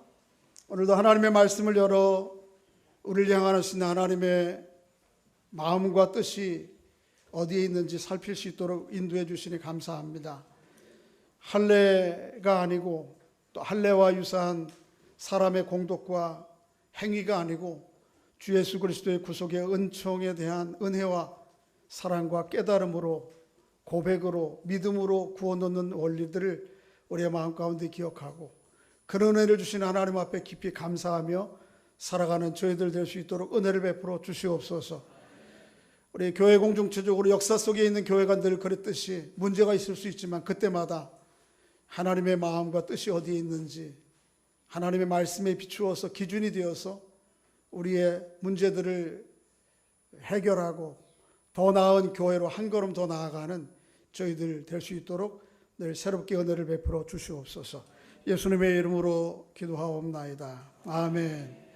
오늘도 하나님의 말씀을 열어 우리를 향하신 하나님의 마음과 뜻이 어디에 있는지 살필 수 있도록 인도해 주시니 감사합니다. 할례가 아니고 또 할례와 유사한 사람의 공덕과 행위가 아니고 주 예수 그리스도의 구속의 은총에 대한 은혜와 사랑과 깨달음으로, 고백으로, 믿음으로 구원 얻는 원리들을 우리의 마음 가운데 기억하고 그런 은혜를 주신 하나님 앞에 깊이 감사하며 살아가는 저희들 될 수 있도록 은혜를 베풀어 주시옵소서. 우리 교회 공동체적으로 역사 속에 있는 교회가 늘 그랬듯이 문제가 있을 수 있지만 그때마다 하나님의 마음과 뜻이 어디에 있는지 하나님의 말씀에 비추어서 기준이 되어서 우리의 문제들을 해결하고 더 나은 교회로 한 걸음 더 나아가는 저희들 될 수 있도록 늘 새롭게 은혜를 베풀어 주시옵소서. 예수님의 이름으로 기도하옵나이다. 아멘.